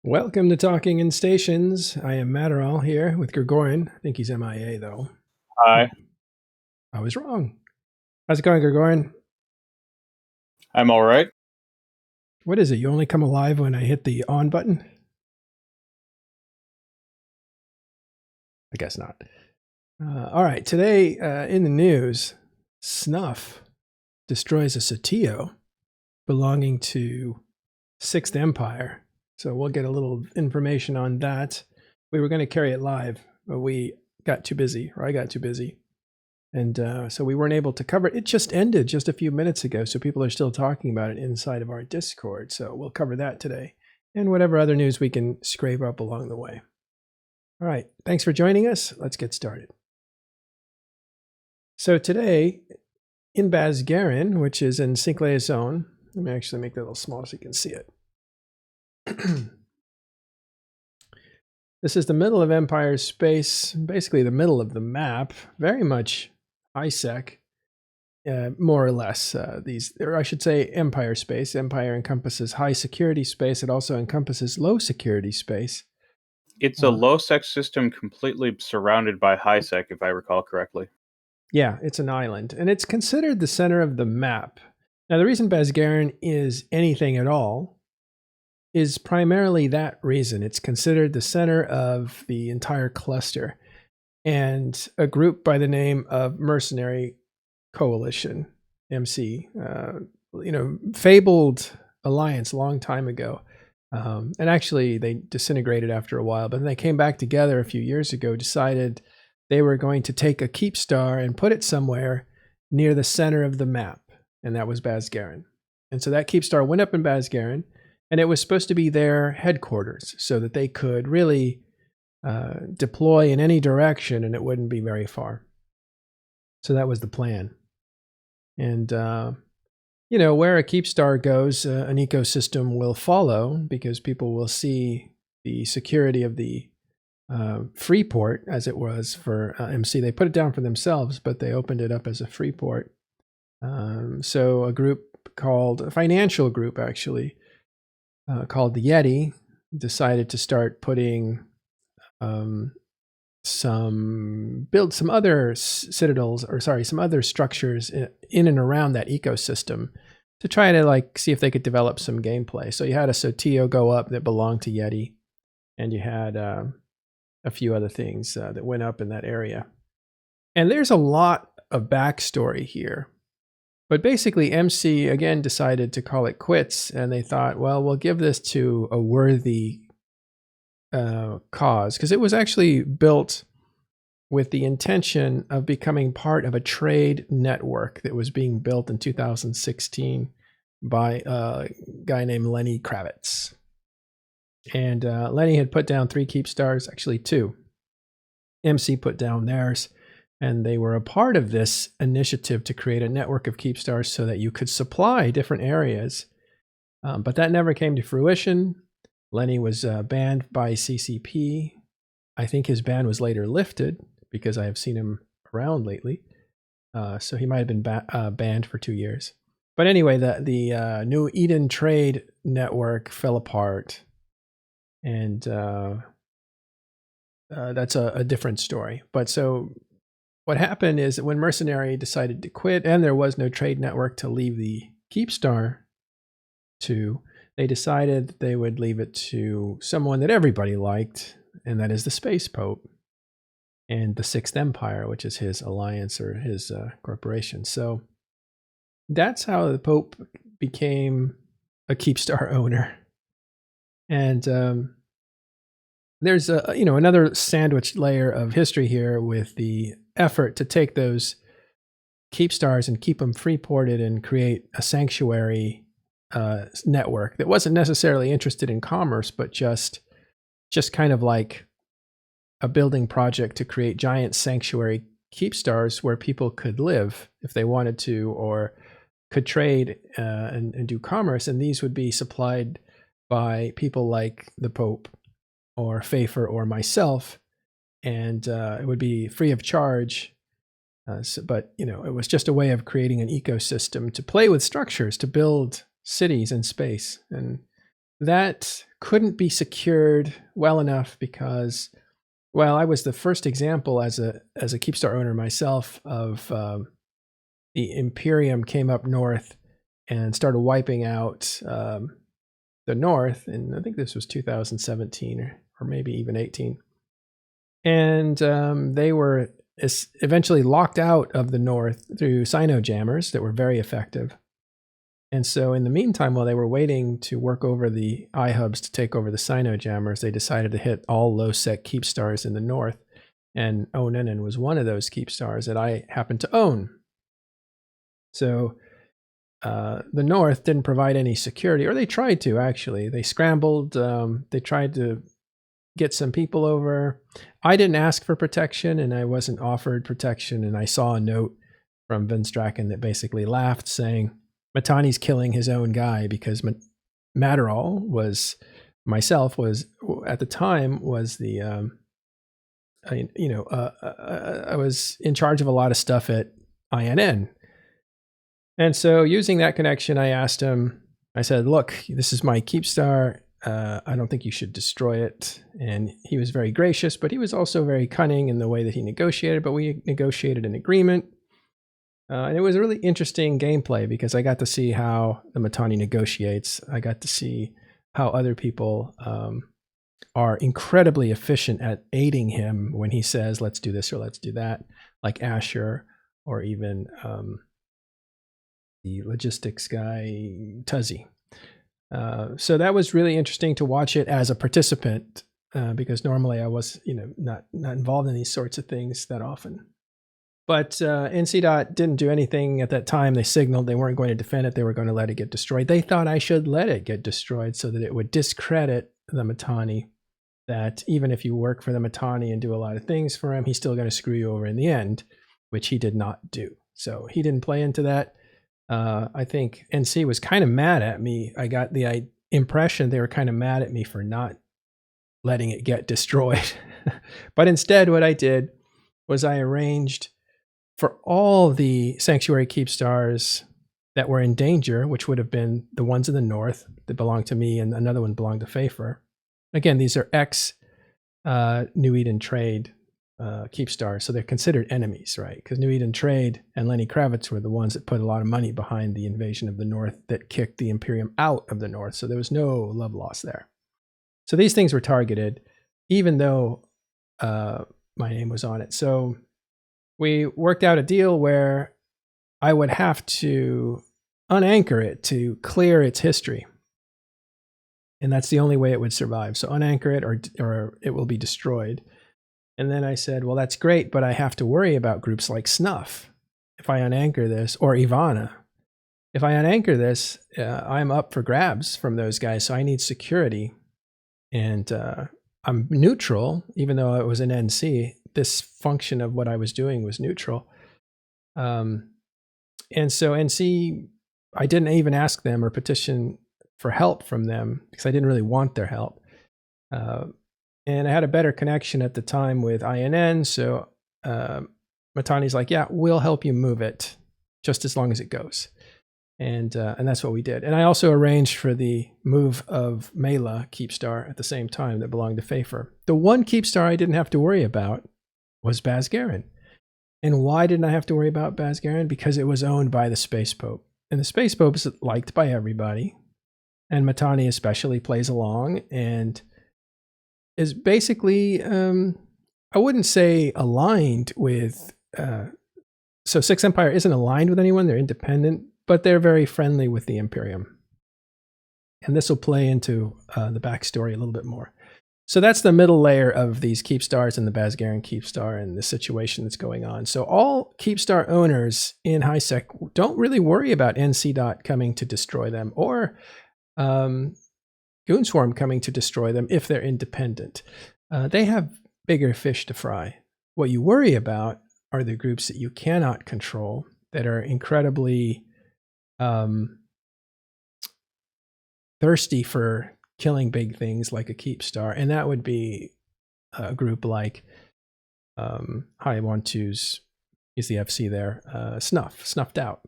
Welcome to Talking in Stations. I am Matterall here with Gregorian. I think he's MIA though. Hi, I was wrong. How's it going, Gregorian? I'm all right. What is it? You only come alive when I hit the on button? I guess not. All right. Today in the news, Snuff destroys a Satio belonging to Sixth Empire. So we'll get a little information on that. We were going to carry it live, but we got too busy, or I got too busy. And so we weren't able to cover it. It just ended just a few minutes ago, so people are still talking about it inside of our Discord. So we'll cover that today and whatever other news we can scrape up along the way. All right, thanks for joining us. Let's get started. So today in Basgarin, which is in Sinclair Zone, let me actually make that a little smaller so you can see it. This is the middle of Empire space, basically the middle of the map, very much ISEC, more or less. Or I should say Empire space. Empire encompasses high security space. It also encompasses low security space. It's a low-sec system completely surrounded by high-sec, if I recall correctly. Yeah, it's an island, and it's considered the center of the map. Now, the reason Basgarin is anything at all is primarily that reason. It's considered the center of the entire cluster. And a group by the name of Mercenary Coalition, MC, fabled alliance a long time ago. And actually, they disintegrated after a while, but then they came back together a few years ago, decided they were going to take a keep star and put it somewhere near the center of the map, and that was Basgarin. And so that keep star went up in Basgarin, and it was supposed to be their headquarters so that they could really deploy in any direction and it wouldn't be very far. So that was the plan. And, where a keep star goes, an ecosystem will follow because people will see the security of the free port as it was for MC. They put it down for themselves, but they opened it up as a free port. So a group a financial group actually, called the Yeti, decided to start putting some other citadels, or sorry, some other structures in and around that ecosystem to try to see if they could develop some gameplay. So you had a Sotio go up that belonged to Yeti, and you had a few other things that went up in that area. And there's a lot of backstory here. But basically, MC, again, decided to call it quits, and they thought, well, we'll give this to a worthy cause, because it was actually built with the intention of becoming part of a trade network that was being built in 2016 by a guy named Lenny Kravitz. And Lenny had put down 3 keep stars, actually 2. MC put down theirs, and they were a part of this initiative to create a network of keep stars so that you could supply different areas. But that never came to fruition. Lenny was banned by CCP. I think his ban was later lifted because I have seen him around lately. So he might have been banned for 2 years. But anyway, the New Eden Trade Network fell apart. And that's a different story. But so what happened is that when Mercenary decided to quit, and there was no trade network to leave the Keepstar to, they decided that they would leave it to someone that everybody liked, and that is the Space Pope and the Sixth Empire, which is his alliance or his corporation. So that's how the Pope became a Keepstar owner. And there's another sandwich layer of history here with the effort to take those keep stars and keep them free ported and create a sanctuary network that wasn't necessarily interested in commerce, but just kind of like a building project to create giant sanctuary keep stars where people could live if they wanted to, or could trade and do commerce. And these would be supplied by people like the Pope or Pfeiffer or myself, and it would be free of charge. But it was just a way of creating an ecosystem to play with structures, to build cities in space. And that couldn't be secured well enough because, well, I was the first example as a Keepstar owner myself of the Imperium came up north and started wiping out the north, and I think this was 2017 or maybe even 18. And they were eventually locked out of the north through Sino jammers that were very effective. And so in the meantime, while they were waiting to work over the iHubs to take over the Sino jammers, they decided to hit all low-sec Keepstars in the north. And Onenin was one of those Keepstars that I happened to own. So the north didn't provide any security, or they tried to, actually. They scrambled. They tried to get some people over. I didn't ask for protection, and I wasn't offered protection. And I saw a note from Vince Draken that basically laughed, saying, Matani's killing his own guy, because Matterall was at the time the I was in charge of a lot of stuff at INN. And so using that connection, I asked him, I said, look, this is my Keepstar. I don't think you should destroy it. And he was very gracious, but he was also very cunning in the way that he negotiated. But we negotiated an agreement. And it was a really interesting gameplay because I got to see how the Mittani negotiates. I got to see how other people are incredibly efficient at aiding him when he says, let's do this or let's do that, like Asher or even the logistics guy, Tuzzy. So that was really interesting to watch it as a participant because normally I was, not involved in these sorts of things that often. But NC didn't do anything at that time. They signaled they weren't going to defend it. They were going to let it get destroyed. They thought I should let it get destroyed so that it would discredit the Mittani, that even if you work for the Mittani and do a lot of things for him, he's still going to screw you over in the end, which he did not do. So he didn't play into that. I think NC was kind of mad at me. I got the impression they were kind of mad at me for not letting it get destroyed. But instead, what I did was I arranged for all the Sanctuary Keepstars that were in danger, which would have been the ones in the north that belonged to me, and another one belonged to Pfeiffer. Again, these are ex-New Eden Trade Keepstars, so they're considered enemies, right? Because New Eden Trade and Lenny Kravitz were the ones that put a lot of money behind the invasion of the north that kicked the Imperium out of the north, so there was no love lost there. So these things were targeted, even though my name was on it. So we worked out a deal where I would have to unanchor it to clear its history. And that's the only way it would survive. So unanchor it or it will be destroyed. And then I said, well, that's great, but I have to worry about groups like Snuff if I unanchor this, or Ivana. If I unanchor this, I'm up for grabs from those guys. So I need security. And I'm neutral, even though it was an NC. This function of what I was doing was neutral. And so NC, I didn't even ask them or petition for help from them because I didn't really want their help. And I had a better connection at the time with INN. So Matani's like, yeah, we'll help you move it just as long as it goes. And that's what we did. And I also arranged for the move of Mela Keepstar at the same time that belonged to Pfeiffer. The one Keepstar I didn't have to worry about was Bazgaran. And why didn't I have to worry about Bazgaran? Because it was owned by the Space Pope. And the Space Pope is liked by everybody. And Mittani especially plays along and is basically, I wouldn't say aligned with, so Sixth Empire isn't aligned with anyone. They're independent, but they're very friendly with the Imperium. And this will play into the backstory a little bit more. So that's the middle layer of these Keepstars and the Bazgaran Keepstar and the situation that's going on. So all Keepstar owners in HiSec don't really worry about NC. Coming to destroy them or Goonswarm coming to destroy them if they're independent. They have bigger fish to fry. What you worry about are the groups that you cannot control that are incredibly thirsty for killing big things like a Keepstar, and that would be a group like High 1-2's, is the FC there, Snuffed Out.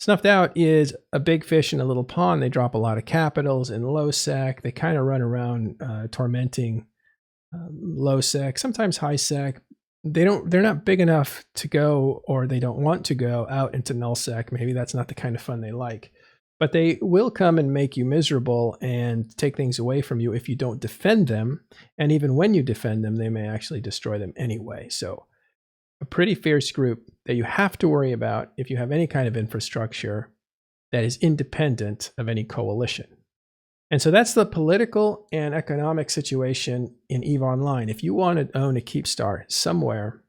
Snuffed Out is a big fish in a little pond. They drop a lot of capitals in low sec. They kind of run around tormenting low sec, sometimes high sec. They're not big enough to go, or they don't want to go out into null sec. Maybe that's not the kind of fun they like. But they will come and make you miserable and take things away from you if you don't defend them. And even when you defend them, they may actually destroy them anyway. So a pretty fierce group that you have to worry about if you have any kind of infrastructure that is independent of any coalition. And so that's the political and economic situation in EVE Online. If you want to own a Keepstar somewhere,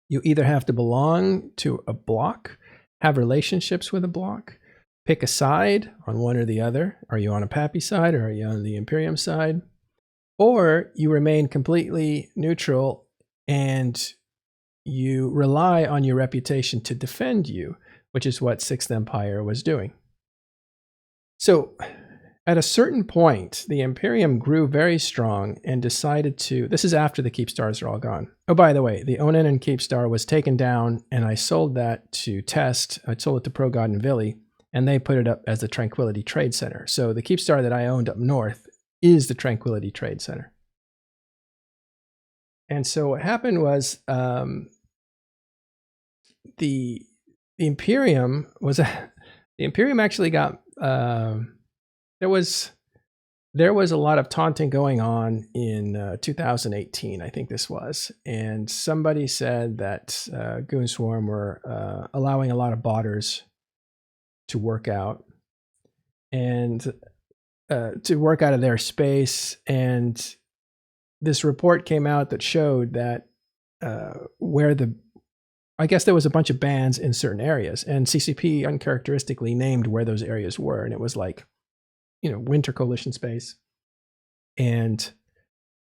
you either have to belong to a block, have relationships with a block, pick a side on one or the other. Are you on a Pappy side or are you on the Imperium side? Or you remain completely neutral and you rely on your reputation to defend you, which is what Sixth Empire was doing. So at a certain point, the Imperium grew very strong and decided to, this is after the Keepstars are all gone. Oh, by the way, the Onin and Keepstar was taken down and I sold that to Test. I sold it to ProGod and Vili, and they put it up as the Tranquility Trade Center. So the Keepstar that I owned up north is the Tranquility Trade Center. And so what happened was the Imperium was the Imperium actually got there was a lot of taunting going on in 2018, I think this was, and somebody said that Goon Swarm were allowing a lot of botters to work out and to work out of their space, and this report came out that showed that I guess there was a bunch of bans in certain areas, and CCP uncharacteristically named where those areas were, and it was like, Winter Coalition space, and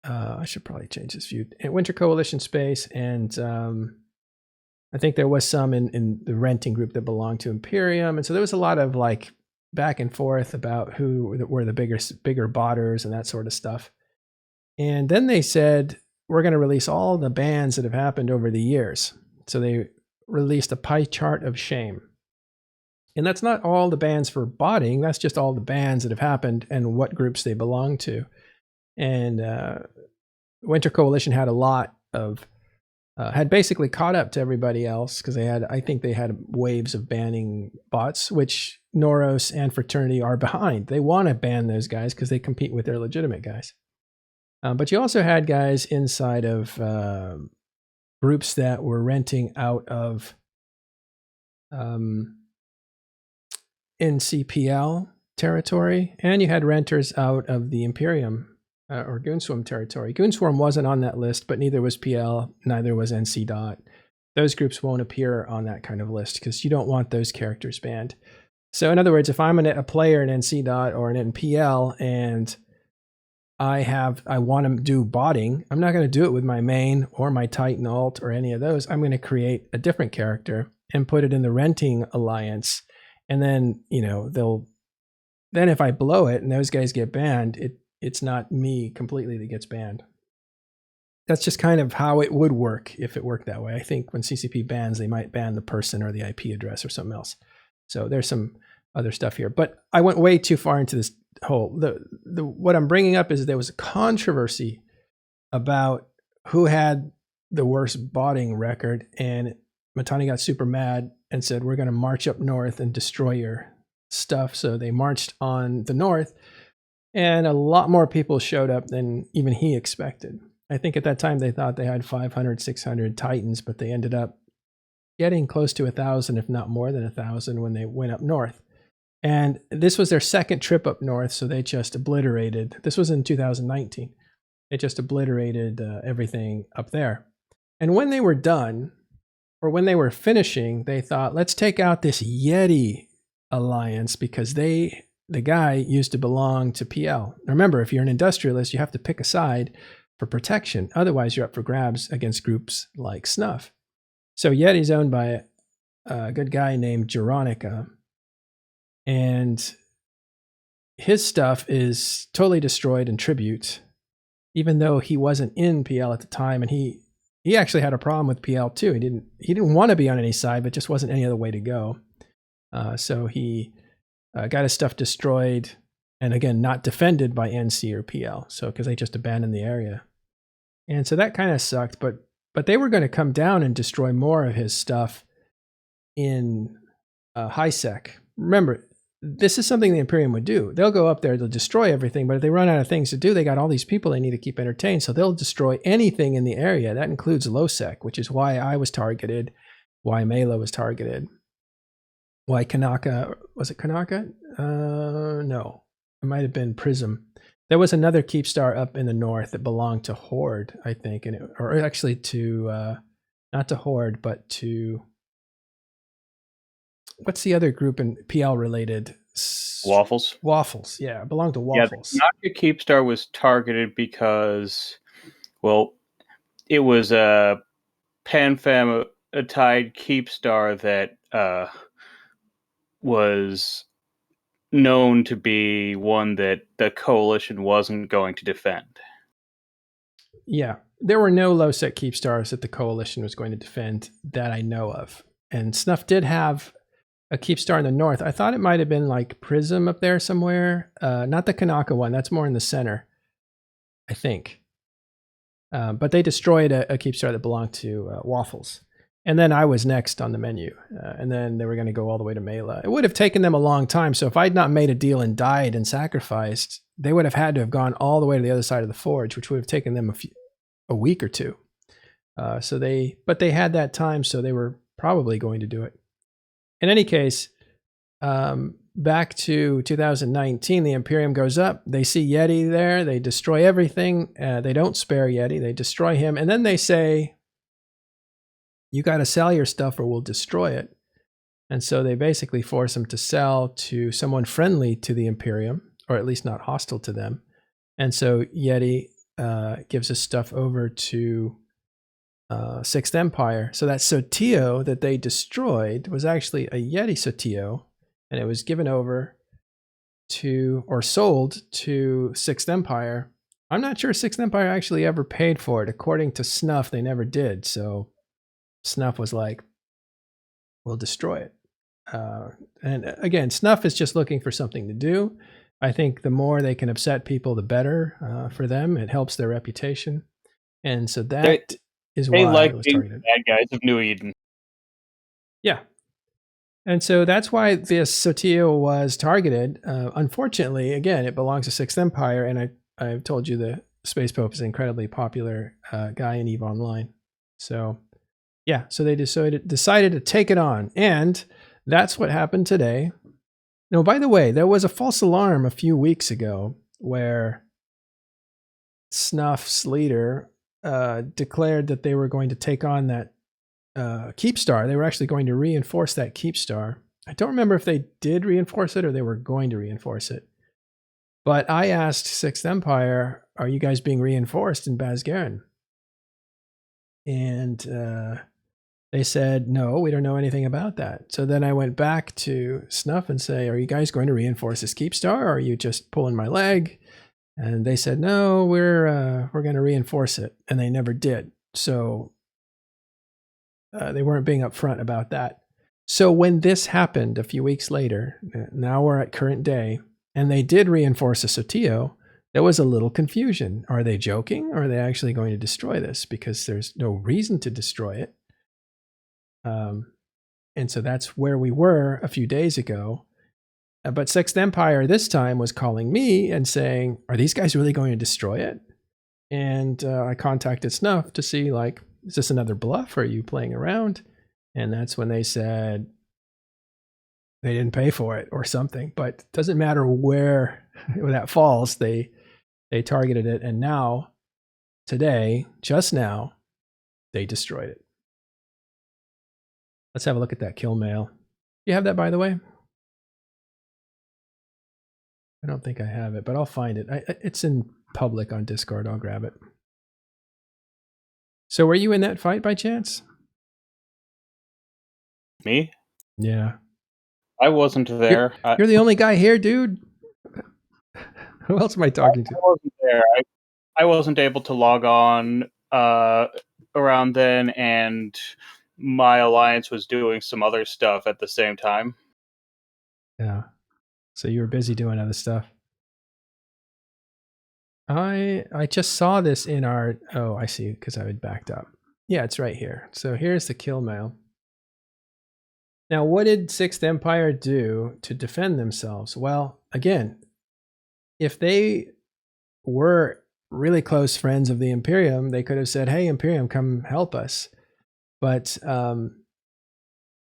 I should probably change this view. Winter Coalition space, and I think there was some in the renting group that belonged to Imperium, and so there was a lot of like back and forth about who were the bigger botters and that sort of stuff. And then they said, we're going to release all the bans that have happened over the years. So they released a pie chart of shame. And that's not all the bans for botting. That's just all the bans that have happened and what groups they belong to. And Winter Coalition had a lot of, had basically caught up to everybody else because I think they had waves of banning bots, which Noros and Fraternity are behind. They want to ban those guys because they compete with their legitimate guys. But you also had guys inside of groups that were renting out of NCPL territory, and you had renters out of the Imperium or Goonswarm territory. Goonswarm wasn't on that list, but neither was PL, neither was NC Dot. Those groups won't appear on that kind of list because you don't want those characters banned. So in other words, if I'm a player in NC Dot or an NPL and I want to do botting, I'm not going to do it with my main or my Titan alt or any of those. I'm going to create a different character and put it in the renting alliance. And then, then if I blow it and those guys get banned, it's not me completely that gets banned. That's just kind of how it would work if it worked that way. I think when CCP bans, they might ban the person or the IP address or something else. So there's some other stuff here, but I went way too far into this whole, what I'm bringing up is there was a controversy about who had the worst botting record, and Matani got super mad and said, we're going to march up north and destroy your stuff. So they marched on the north, and a lot more people showed up than even he expected. I think at that time they thought they had 500, 600 Titans, but they ended up getting close to 1,000, if not more than 1,000 when they went up north. And this was their second trip up north, so they just obliterated. This was in 2019. They just obliterated everything up there. And when they were done, or when they were finishing, they thought, let's take out this Yeti alliance because the guy used to belong to PL. Remember, if you're an industrialist, you have to pick a side for protection. Otherwise, you're up for grabs against groups like Snuff. So Yeti's owned by a good guy named Jeronica. And his stuff is totally destroyed in Tribute, even though he wasn't in PL at the time, and he actually had a problem with PL too. He didn't want to be on any side, but just wasn't any other way to go. So he got his stuff destroyed, and again, not defended by NC or PL. So because they just abandoned the area, and so that kind of sucked. But they were going to come down and destroy more of his stuff in high sec. Remember, this is something the Imperium would do. They'll go up there, they'll destroy everything, but if they run out of things to do, they got all these people they need to keep entertained, so they'll destroy anything in the area. That includes low sec, which is why I was targeted, why Mela was targeted, why Kanaka, was it Kanaka? No, it might have been Prism. There was another Keepstar up in the north that belonged to Horde, I think, and or actually to, not to Horde, but to, what's the other group in PL related? Waffles. Waffles, yeah, it belonged to Waffles. Yeah, the Kanaka Keepstar was targeted because, well, it was a Panfam tied Keepstar that was known to be one that the coalition wasn't going to defend. Yeah, there were no low set Keepstars that the coalition was going to defend that I know of. And Snuff did have a Keepstar in the north. I thought it might have been like Prism up there somewhere. Not the Kanaka one. That's more in the center, I think. But they destroyed a Keepstar that belonged to Waffles. And then I was next on the menu. And then they were going to go all the way to Mela. It would have taken them a long time. So if I'd not made a deal and died and sacrificed, they would have had to have gone all the way to the other side of the forge, which would have taken them a week or two. But they had that time, so they were probably going to do it. In any case, back to 2019, the Imperium goes up. They see Yeti there. They destroy everything. They don't spare Yeti. They destroy him. And then they say, you got to sell your stuff or we'll destroy it. And so they basically force him to sell to someone friendly to the Imperium, or at least not hostile to them. And so Yeti gives his stuff over to Sixth Empire. So that Sotio that they destroyed was actually a Yeti Sotio, and it was given over to, or sold to, Sixth Empire. I'm not sure Sixth Empire actually ever paid for it. According to Snuff, they never did. So Snuff was like, we'll destroy it. And again, Snuff is just looking for something to do. I think the more they can upset people, the better for them. It helps their reputation. And so that is why like I was being targeted. Bad guys of New Eden. Yeah. And so that's why this Sotio was targeted. Unfortunately, again, it belongs to Sixth Empire. And I've told you the Space Pope is an incredibly popular guy in EVE Online. So yeah, so they decided to take it on. And that's what happened today. No, by the way, there was a false alarm a few weeks ago where Snuff's leader declared that they were going to take on that Keepstar. They were actually going to reinforce that Keepstar. I don't remember if they did reinforce it or they were going to reinforce it. But I asked Sixth Empire, are you guys being reinforced in Basgarin? And they said, no, we don't know anything about that. So then I went back to Snuff and say, are you guys going to reinforce this Keepstar, or are you just pulling my leg? And they said, no, we're going to reinforce it. And they never did. So they weren't being upfront about that. So when this happened a few weeks later, now we're at current day, and they did reinforce a Sotio, there was a little confusion. Are they joking, or are they actually going to destroy this? Because there's no reason to destroy it. And so that's where we were a few days ago. But Sixth Empire this time was calling me and saying, are these guys really going to destroy it? And I contacted Snuff to see, like, is this another bluff? Or are you playing around? And that's when they said they didn't pay for it or something. But it doesn't matter where that falls. They targeted it. And now, today, just now, they destroyed it. Let's have a look at that kill mail. You have that, by the way? I don't think I have it, but I'll find it. It's in public on Discord. I'll grab it. So were you in that fight by chance? Me? Yeah. I wasn't there. You're the only guy here, dude. Who else am I talking to? I wasn't there. I wasn't able to log on around then, and my alliance was doing some other stuff at the same time. Yeah. So you were busy doing other stuff. I just saw this in our, oh, I see, because I had backed up. Yeah, it's right here. So here's the kill mail. Now, what did Sixth Empire do to defend themselves? Well, again, if they were really close friends of the Imperium, they could have said, "Hey, Imperium, come help us." But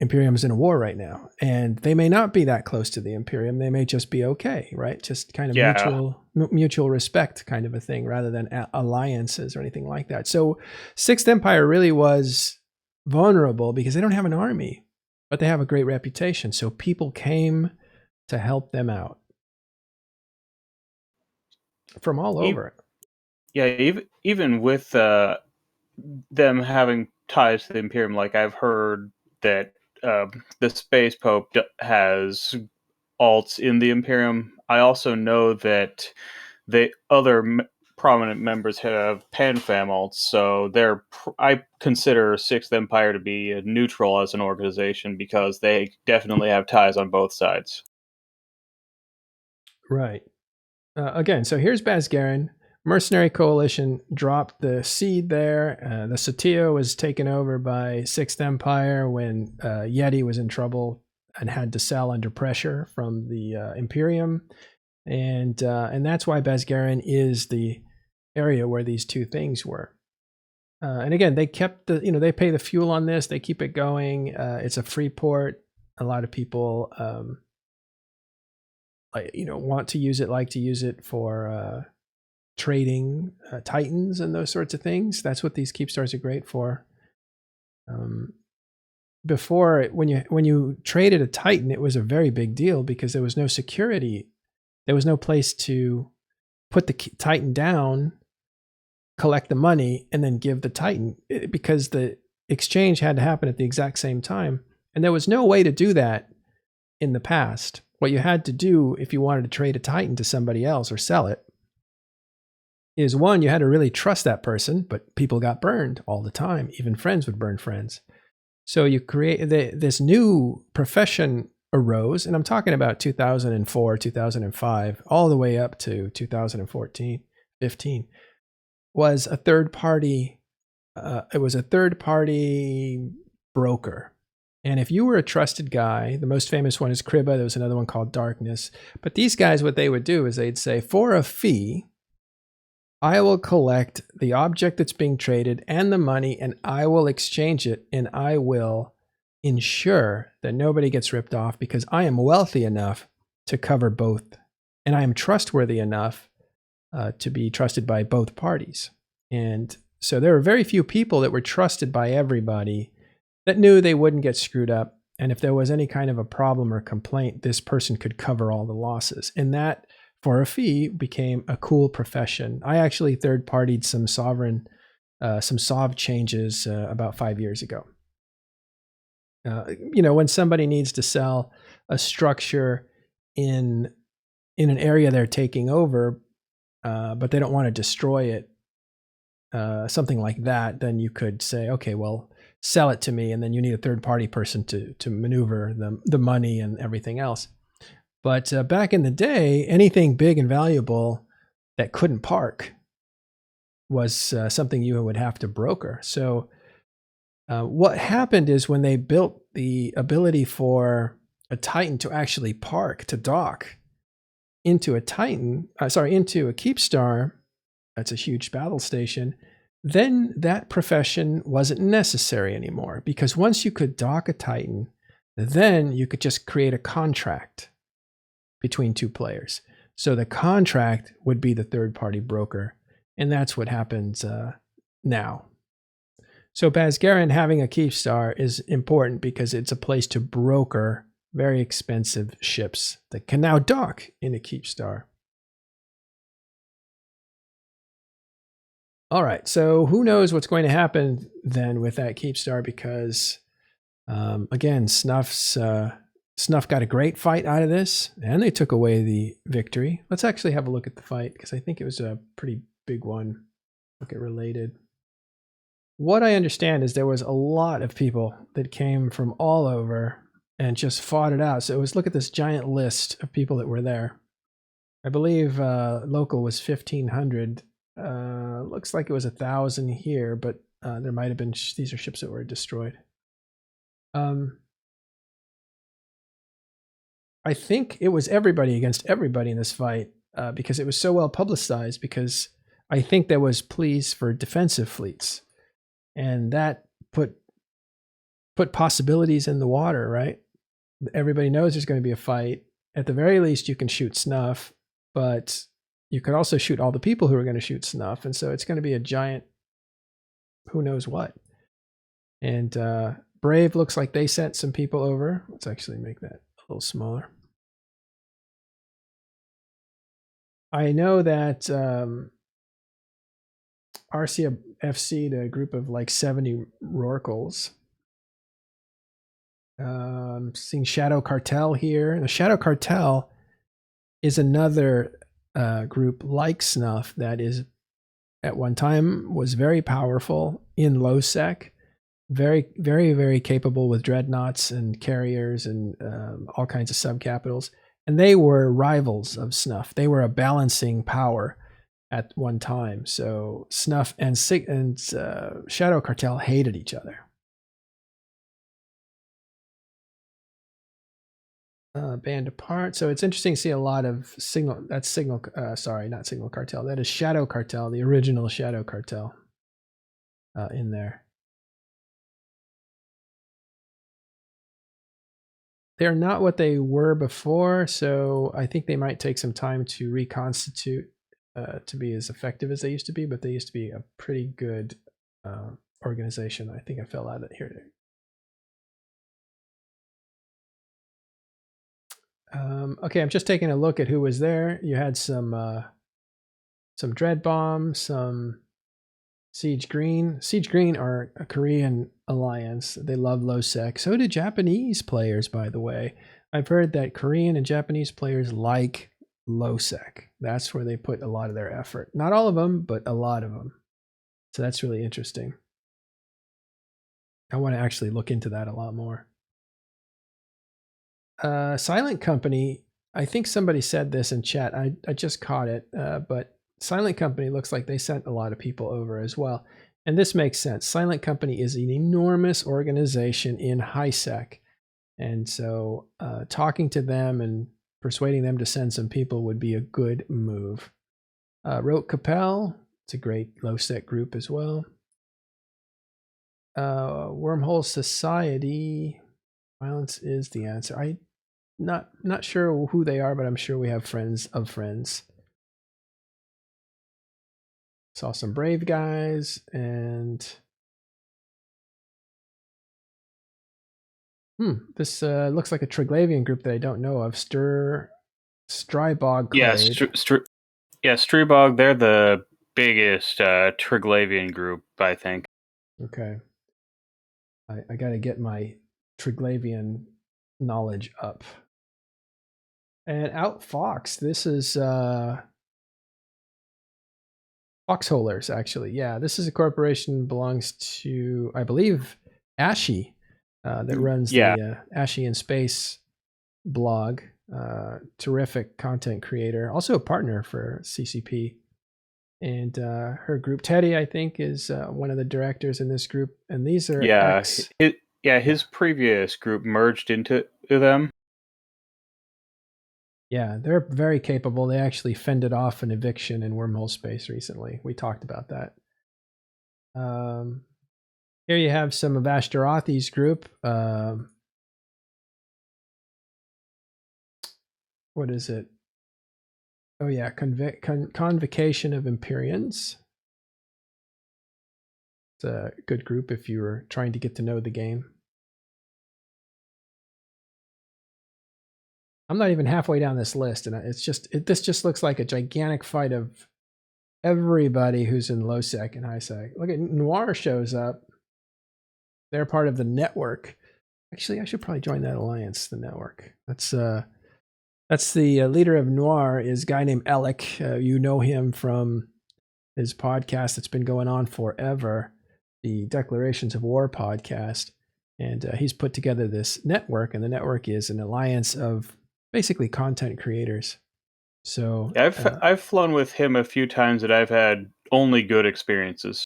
Imperium's in a war right now, and they may not be that close to the Imperium. They may just be okay, right? Just kind of Yeah. mutual respect kind of a thing, rather than alliances or anything like that. So Sixth Empire really was vulnerable because they don't have an army, but they have a great reputation. So people came to help them out from all E- over. yeah, even with them having ties to the Imperium, like I've heard that the Space Pope has alts in the Imperium. I also know that the other prominent members have PanFam alts, so I consider Sixth Empire to be neutral as an organization because they definitely have ties on both sides. Right. Again, so here's Basgarin. Mercenary Coalition dropped the seed there. The Satio was taken over by Sixth Empire when Yeti was in trouble and had to sell under pressure from the Imperium, and that's why Basgarin is the area where these two things were. And again, they kept they pay the fuel on this. They keep it going. It's a free port. A lot of people want to use it, like to use it for trading titans and those sorts of things. That's what these keep stars are great for. Before, when you traded a titan, it was a very big deal because there was no security. There was no place to put the titan down, collect the money, and then give the titan, because the exchange had to happen at the exact same time, and there was no way to do that in the past. What you had to do if you wanted to trade a titan to somebody else or sell it is, one, you had to really trust that person, but people got burned all the time. Even friends would burn friends. So you create this new profession arose, and I'm talking about 2004, 2005, all the way up to 2014, 15, was a third party. It was a third party broker. And if you were a trusted guy, the most famous one is Kriba. There was another one called Darkness. But these guys, what they would do is they'd say, for a fee, I will collect the object that's being traded and the money, and I will exchange it, and I will ensure that nobody gets ripped off because I am wealthy enough to cover both, and I am trustworthy enough to be trusted by both parties. And so there were very few people that were trusted by everybody that knew they wouldn't get screwed up. And if there was any kind of a problem or complaint, this person could cover all the losses. And that, for a fee, became a cool profession. I actually third-partied some sovereign, some SOV changes about 5 years ago. When somebody needs to sell a structure in an area they're taking over, but they don't want to destroy it, something like that, then you could say, okay, well, sell it to me, and then you need a third-party person to maneuver the money and everything else. But back in the day, anything big and valuable that couldn't park was something you would have to broker. So what happened is, when they built the ability for a Titan to actually park, to dock into a Titan, into a Keepstar, that's a huge battle station, then that profession wasn't necessary anymore, because once you could dock a Titan, then you could just create a contract between two players. So the contract would be the third-party broker, and that's what happens now. So Basgarin having a Keepstar is important because it's a place to broker very expensive ships that can now dock in a Keepstar. All right, so who knows what's going to happen then with that Keepstar, because again, Snuff got a great fight out of this, and they took away the victory. Let's actually have a look at the fight, because I think it was a pretty big one. Look at related. What I understand is there was a lot of people that came from all over and just fought it out. So it was, look at this giant list of people that were there. I believe local was 1,500. Looks like it was 1,000 here, but there might have been, these are ships that were destroyed. I think it was everybody against everybody in this fight because it was so well publicized, because I think there was pleas for defensive fleets, and that put possibilities in the water, right? Everybody knows there's going to be a fight. At the very least, you can shoot Snuff, but you could also shoot all the people who are going to shoot Snuff. And so it's going to be a giant who knows what. And Brave looks like they sent some people over. Let's actually make that a little smaller. I know that RCFC'd a group of like 70 Rorquals. Seeing Shadow Cartel here. The Shadow Cartel is another group like Snuff that is at one time was very powerful in low sec, very, very, very capable with dreadnoughts and carriers and all kinds of subcapitals. And they were rivals of Snuff. They were a balancing power at one time. So Snuff and Shadow Cartel hated each other. Band apart. So it's interesting to see a lot of Signal. That's Signal. Sorry, not Signal Cartel. That is Shadow Cartel, the original Shadow Cartel in there. They're not what they were before, so I think they might take some time to reconstitute to be as effective as they used to be, but they used to be a pretty good organization. I think I fell out of it here. Okay, I'm just taking a look at who was there. You had some Dread Bomb, some Siege Green. Siege Green are a Korean alliance. They love low sec. So do Japanese players, by the way. I've heard that Korean and Japanese players like low sec. That's where they put a lot of their effort. Not all of them, but a lot of them. So that's really interesting. I want to actually look into that a lot more. Silent Company, I think somebody said this in chat. I just caught it, but Silent Company looks like they sent a lot of people over as well. And this makes sense. Silent Company is an enormous organization in high sec. And so talking to them and persuading them to send some people would be a good move. Rote Capel, it's a great low sec group as well. Wormhole Society, violence is the answer. I'm not sure who they are, but I'm sure we have friends of friends. Saw some brave guys, and this looks like a Triglavian group that I don't know of. Strybog. Yeah, Strybog. They're the biggest Triglavian group, I think. Okay. I got to get my Triglavian knowledge up. And Outfox. This is Foxholers, actually. Yeah, this is a corporation belongs to, I believe, Ashy, that runs the Ashy in Space blog. Terrific content creator, also a partner for CCP. And her group, Teddy, I think, is one of the directors in this group. And these are his previous group merged into them. Yeah, they're very capable. They actually fended off an eviction in Wormhole Space recently. We talked about that. Here you have some of Ashtarathi's group. What is it? Oh yeah, Convocation of Empyreans. It's a good group if you were trying to get to know the game. I'm not even halfway down this list, and this just looks like a gigantic fight of everybody who's in low sec and high sec. Look at Noir shows up. They're part of the network. Actually, I should probably join that alliance, the network. That's the leader of Noir is a guy named Alec. You know him from his podcast that's been going on forever, the Declarations of War podcast. And he's put together this network, and the network is an alliance of basically content creators. So Yeah, I've flown with him a few times, and I've had only good experiences.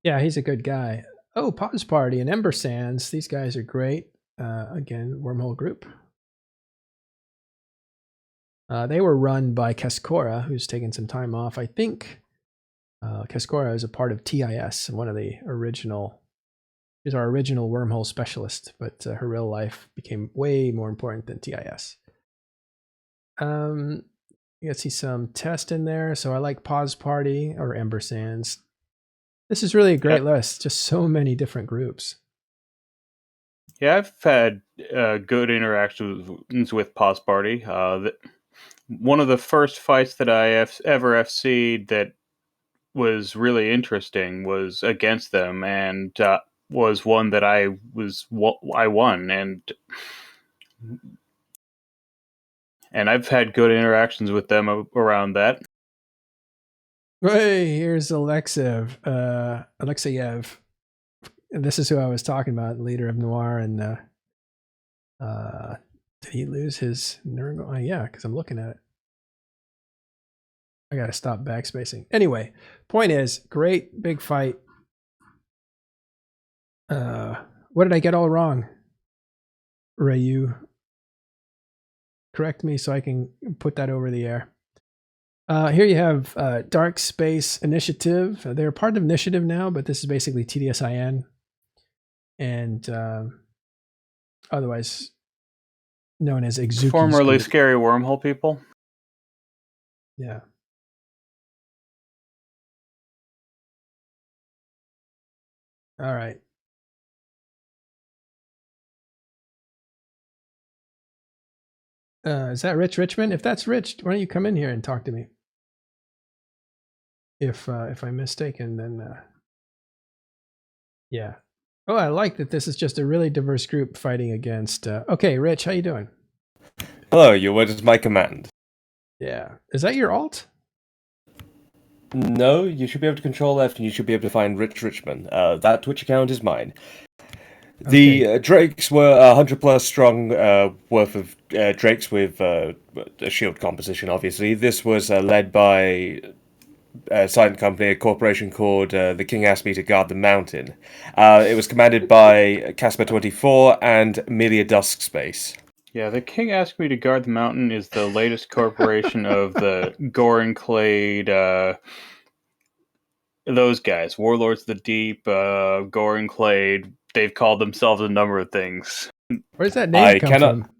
yeah, he's a good guy. Oh, Pause Party and Ember Sands. These guys are great. Again, Wormhole Group. They were run by Keskora, who's taken some time off. I think Keskora is a part of TIS, one of the original. She's our original wormhole specialist, but her real life became way more important than TIS. You can see some test in there. So I like Pause Party or Ember Sands. This is really a great list. Just so many different groups. Yeah, I've had good interactions with Pause Party. One of the first fights that I ever FC'd that was really interesting was against them, and was one that I won, and I've had good interactions with them around that. Hey, here's Alexeyev. And this is who I was talking about, leader of Noir. And did he lose his Nurgle? Oh, yeah, because I'm looking at it. I got to stop backspacing. Anyway, point is, great big fight. What did I get all wrong? Rayu, correct me so I can put that over the air. Here you have Dark Space Initiative. They're part of Initiative now, but this is basically TDSIN. And otherwise known as Exuki's Formerly group. Scary Wormhole people. Yeah. All right. Is that Rich Richmond? If that's Rich, why don't you come in here and talk to me? If I'm mistaken, then yeah. Oh, I like that this is just a really diverse group fighting against. Okay, Rich, how you doing? Hello, your word is my command. Yeah. Is that your alt? No, you should be able to control left and you should be able to find Rich Richmond. That Twitch account is mine. The Drakes were 100 plus strong worth of Drakes with a shield composition, obviously. This was led by a silent company, a corporation called The King Asked Me to Guard the Mountain. It was commanded by Casper 24 and Amelia Dusk Space. Yeah, the King Asked Me to Guard the Mountain is the latest corporation of the Goran Clade, those guys, Warlords of the Deep, Goran Clade. They've called themselves a number of things. Where's that name come from?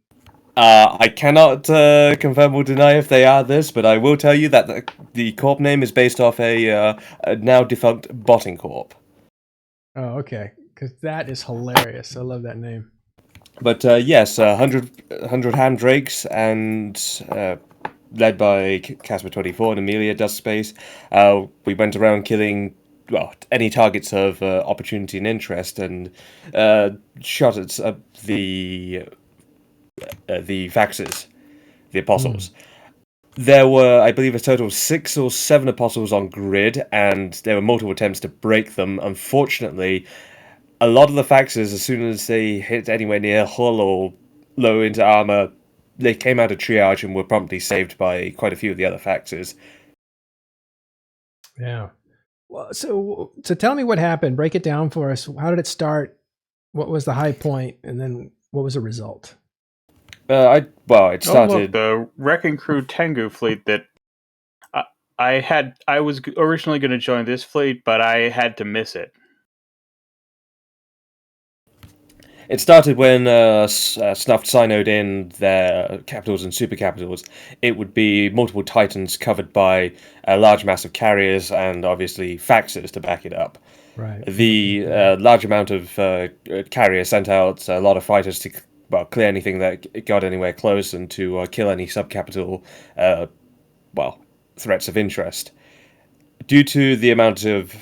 I cannot confirm or deny if they are this, but I will tell you that the corp name is based off a now defunct botting corp. Oh, okay. Because that is hilarious. I love that name. But yes, 100 hand drakes and led by Casper 24 and Amelia Dust Space. We went around killing any targets of opportunity and interest, and shot at the Faxes, the Apostles. There were, I believe, a total of 6 or 7 Apostles on grid, and there were multiple attempts to break them. Unfortunately, a lot of the Faxes, as soon as they hit anywhere near hull or low into armor, they came out of triage and were promptly saved by quite a few of the other Faxes. Yeah. Well, so tell me what happened. Break it down for us. How did it start? What was the high point, and then what was the result? It started the Wrecking Crew Tengu fleet that I was originally going to join this fleet, but I had to miss it. It started when Snuffed signed in their capitals and super capitals. It would be multiple Titans covered by a large mass of carriers and obviously Faxes to back it up. Right. The large amount of carriers sent out a lot of fighters to clear anything that got anywhere close and to kill any subcapital threats of interest. Due to the amount of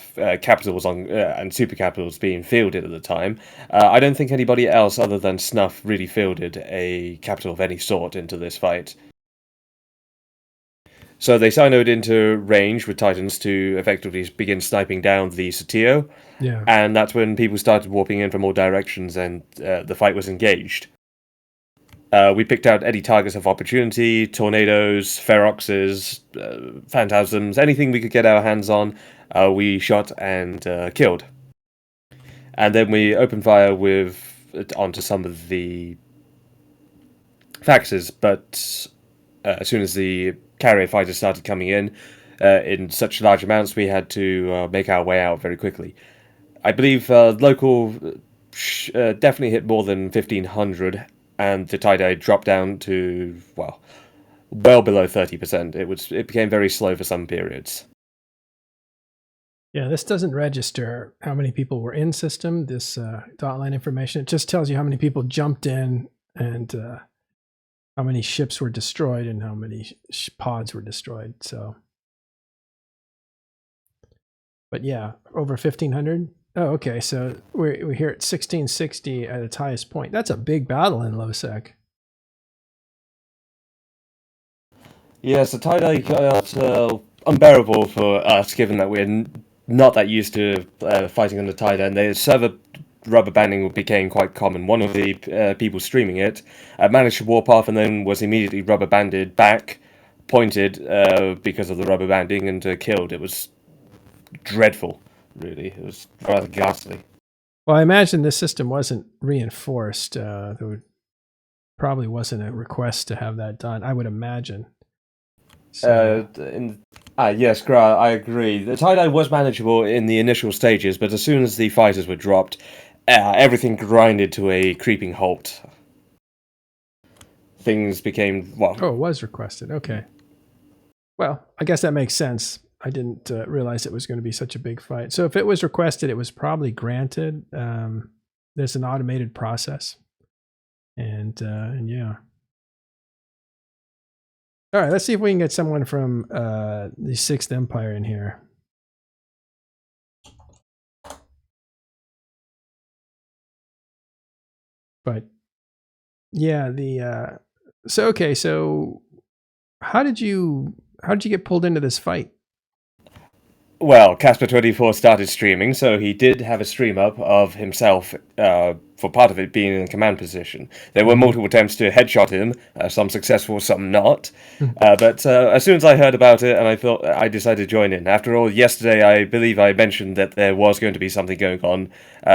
capitals and super capitals being fielded at the time, I don't think anybody else other than Snuff really fielded a capital of any sort into this fight. So they siloed into range with Titans to effectively begin sniping down the Satio, Yeah. and that's when people started warping in from all directions and the fight was engaged. We picked out any targets of opportunity, tornadoes, feroxes, phantasms, anything we could get our hands on, we shot and killed. And then we opened fire onto some of the faxes, but as soon as the carrier fighters started coming in such large amounts, we had to make our way out very quickly. I believe local definitely hit more than 1,500, and the tie-dye dropped down to, well below 30%. It became very slow for some periods. Yeah, this doesn't register how many people were in system, this dot line information. It just tells you how many people jumped in and how many ships were destroyed and how many pods were destroyed. So, but yeah, over 1,500. Oh, okay. So we're here at 1660 at its highest point. That's a big battle in low sec. Yes, the tie-dye got unbearable for us, given that we're not that used to fighting on the tie-dye, and the server rubber banding became quite common. One of the people streaming it managed to warp off and then was immediately rubber banded back, pointed because of the rubber banding, and killed. It was dreadful, really. It was rather ghastly. Well, I imagine this system wasn't reinforced. There probably wasn't a request to have that done, I would imagine. So. Yes, Gra, I agree. The tie-dye was manageable in the initial stages, but as soon as the fighters were dropped, everything grinded to a creeping halt. Things became, well... Oh, it was requested. Okay. Well, I guess that makes sense. I didn't realize it was going to be such a big fight. So if it was requested, it was probably granted. There's an automated process. And yeah. All right, let's see if we can get someone from the Sixth Empire in here. But yeah, so how did you get pulled into this fight? Well, Casper24 started streaming, so he did have a stream up of himself, for part of it being in command position. There were multiple attempts to headshot him, some successful, some not. But as soon as I heard about it, and I decided to join in. After all, yesterday I believe I mentioned that there was going to be something going on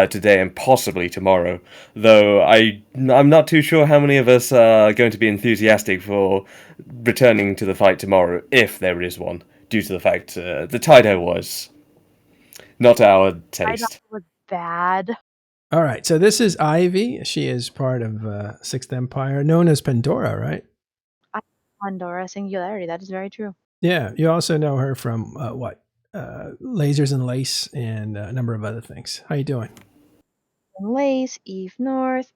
today and possibly tomorrow. Though I'm not too sure how many of us are going to be enthusiastic for returning to the fight tomorrow, if there is one. Due to the fact the tie-dye was not our taste. Tie-dye was bad. All right, so this is Ivy. She is part of Sixth Empire, known as Pandora, right? Pandora Singularity. That is very true. Yeah, you also know her from what? Lasers and Lace and a number of other things. How you doing? Lace, Eve North.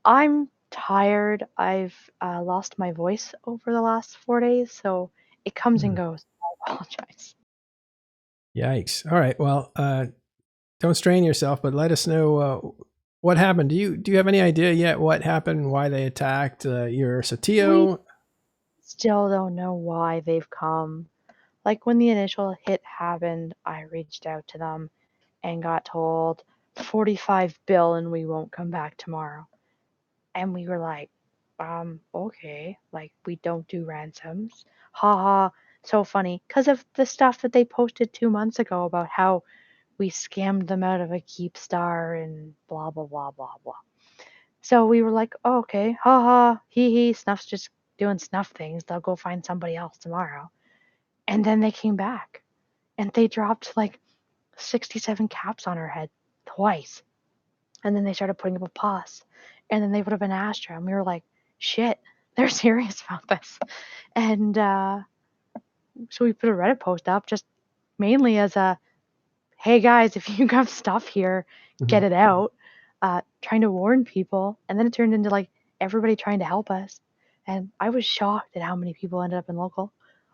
I'm tired. I've lost my voice over the last 4 days, so it comes and goes. I apologize. Yikes! All right, well, don't strain yourself, but let us know what happened. Do you have any idea yet what happened? Why they attacked your Satio? We still don't know why they've come. Like when the initial hit happened, I reached out to them and got told 45 bill and we won't come back tomorrow. And we were like, okay, like we don't do ransoms. Haha, so funny. Because of the stuff that they posted 2 months ago about how we scammed them out of a keep star and blah, blah, blah, blah, blah. So we were like, oh, okay, haha, hee hee, Snuff's just doing Snuff things. They'll go find somebody else tomorrow. And then they came back and they dropped like 67 caps on her head twice. And then they started putting up a pause. And then they put up an Astra. And we were like, shit, they're serious about this. And so we put a Reddit post up just mainly as a, hey guys, if you have stuff here, get it out. Trying to warn people. And then it turned into like everybody trying to help us. And I was shocked at how many people ended up in local.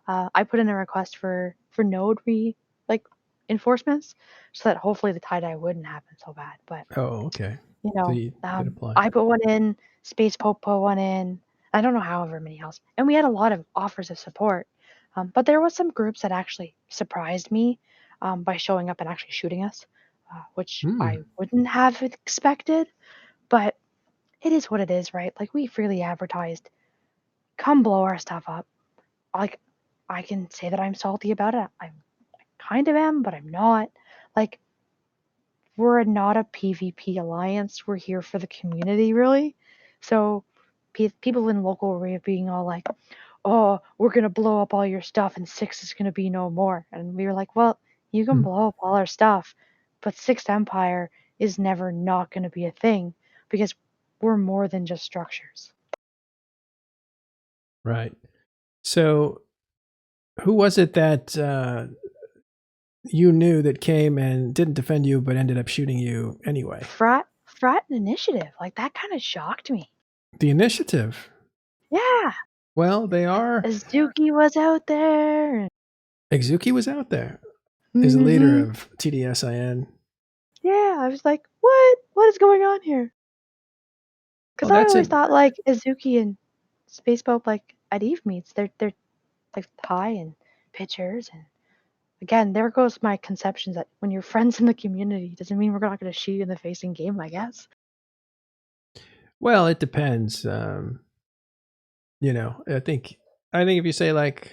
I put in a request for node enforcements so that hopefully the tie-dye wouldn't happen so bad. But Oh, okay. you know, So you did apply. I put one in, Space Pope put one in. I don't know however many else. And we had a lot of offers of support. But there was some groups that actually surprised me by showing up and actually shooting us, which I wouldn't have expected. But it is what it is, right? Like, we freely advertised, come blow our stuff up. Like, I can say that I'm salty about it. I kind of am, but I'm not. Like, we're not a PvP alliance. We're here for the community, really. So people in local were being all like, "Oh, we're gonna blow up all your stuff, and Six is gonna be no more." And we were like, "Well, you can blow up all our stuff, but Sixth Empire is never not gonna be a thing because we're more than just structures." Right. So, who was it that you knew that came and didn't defend you but ended up shooting you anyway? Frat and initiative, like, that kind of shocked me. The initiative. Yeah, Well, they are. Azuki was out there. And Exuki was out there. He's the leader Mhm. of TDSIN. Yeah, I was like, what? What is going on here? Because Well, I that's always it. thought like Azuki and Space Pope like at Eve meets, they're like high in pictures, and again, there goes my conceptions that when you're friends in the community doesn't mean we're not going to shoot you in the face in game, I guess. Well, it depends. You know, I think if you say like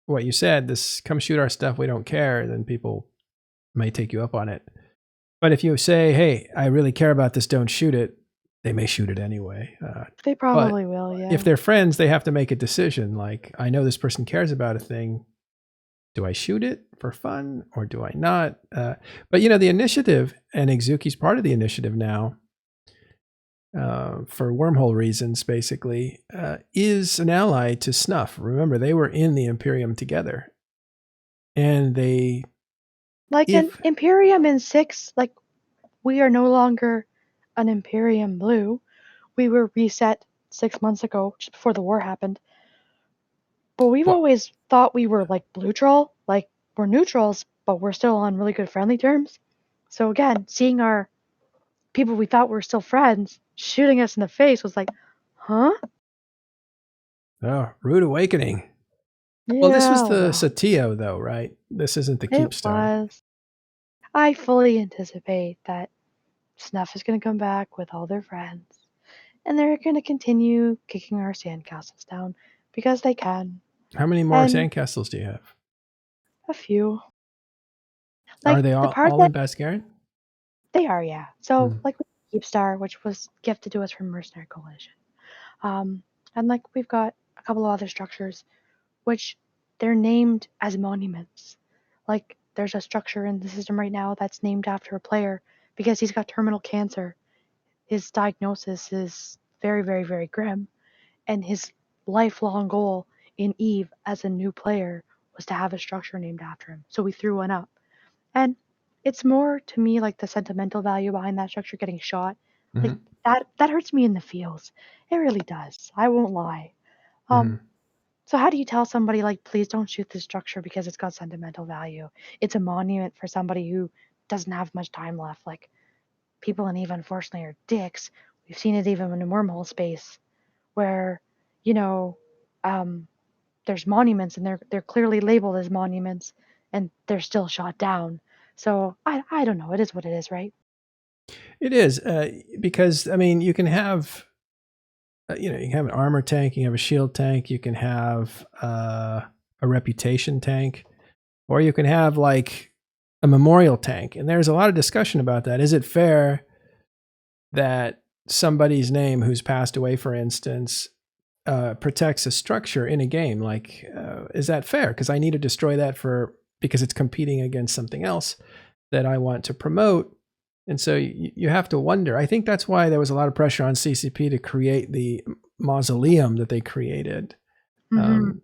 what you said, this come shoot our stuff, we don't care, then people may take you up on it. But if you say, hey, I really care about this, don't shoot it, they may shoot it anyway. They probably will, yeah. If they're friends, they have to make a decision. Like, I know this person cares about a thing. Do I shoot it for fun or do I not? But you know, the initiative, and Exuki's part of the initiative now, for wormhole reasons, basically, is an ally to Snuff. Remember, they were in the Imperium together, and they like an Imperium in 6, like, we are no longer an Imperium Blue. We were reset 6 months ago, just before the war happened. But we've always thought we were like blue troll, like we're neutrals, but we're still on really good friendly terms. So again, seeing our people we thought were still friends shooting us in the face was like, huh? Oh, rude awakening. Yeah, Well, this was the well, Satio, though, right? This isn't the it Keepstar. was. I fully anticipate that Snuff is going to come back with all their friends, and they're going to continue kicking our sandcastles down because they can. How many more And sandcastles do you have? a few. Are Like they the all, part all that in Bascarin? they are, yeah. So Hmm. like Keepstar, which was gifted to us from Mercenary Coalition. Um, and like we've got a couple of other structures which they're named as monuments. Like there's a structure in the system right now that's named after a player because he's got terminal cancer. His diagnosis is very, very, very grim, and his lifelong goal in Eve as a new player was to have a structure named after him. So we threw one up. And it's more to me like the sentimental value behind that structure getting shot. Like Mm-hmm. that hurts me in the feels. It really does. I won't lie. Mm-hmm. So how do you tell somebody like, please don't shoot this structure because it's got sentimental value? It's a monument for somebody who doesn't have much time left. Like people in Eve unfortunately are dicks. We've seen it even in wormhole space where, you know, there's monuments and they're clearly labeled as monuments and they're still shot down. So I don't know. It is what it is, right? It is, because, I mean, you can have, you can have an armor tank, you can have a shield tank, you can have a reputation tank, or you can have like a memorial tank. And there's a lot of discussion about that. Is it fair that somebody's name who's passed away, for instance, protects a structure in a game? Like, is that fair? Because I need to destroy that because it's competing against something else that I want to promote. And so you have to wonder. I think that's why there was a lot of pressure on CCP to create the mausoleum that they created. Mm-hmm.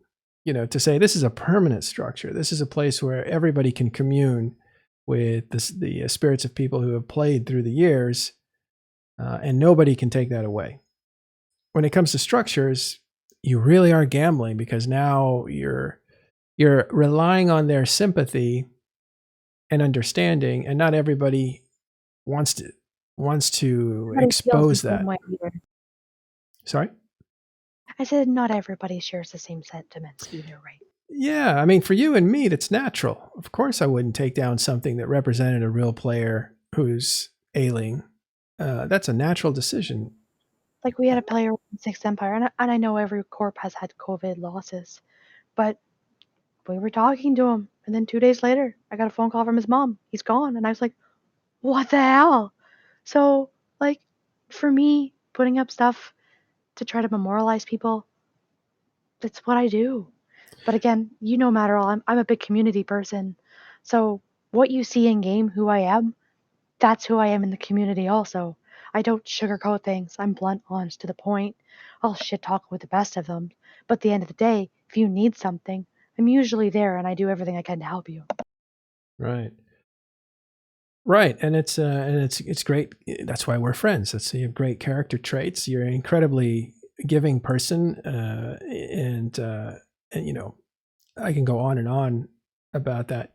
To say this is a permanent structure. This is a place where everybody can commune with the spirits of people who have played through the years, and nobody can take that away. When it comes to structures, you really are gambling because now you're relying on their sympathy and understanding, and not everybody wants to Nobody feels the expose same that. way either. Sorry? I said not everybody shares the same sentiments either, right? Yeah, I mean, for you and me, that's natural. Of course, I wouldn't take down something that represented a real player who's ailing. That's a natural decision. Like we had a player in Sixth Empire, and I know every corp has had COVID losses, but we were talking to him, and then 2 days later, I got a phone call from his mom. He's gone, and I was like, "What the hell?" So, like, for me, putting up stuff to try to memorialize people, that's what I do. But again, you know, Matterall, I'm a big community person. So what you see in game, who I am, that's who I am in the community also. I don't sugarcoat things. I'm blunt, honest, to the point. I'll shit talk with the best of them. But at the end of the day, if you need something, I'm usually there and I do everything I can to help you. Right. Right, and it's great. That's why we're friends. That's you have great character traits. You're an incredibly giving person, and you know, I can go on about that.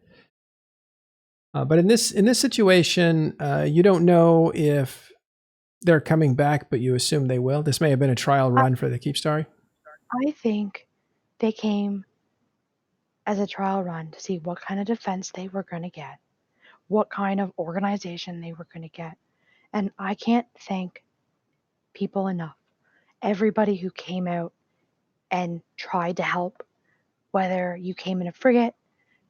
But in this situation, you don't know if they're coming back, but you assume they will. This may have been a trial run for the Keepstar. I think they came as a trial run to see what kind of defense they were going to get, what kind of organization they were going to get. And I can't thank people enough. Everybody who came out and tried to help, whether you came in a frigate,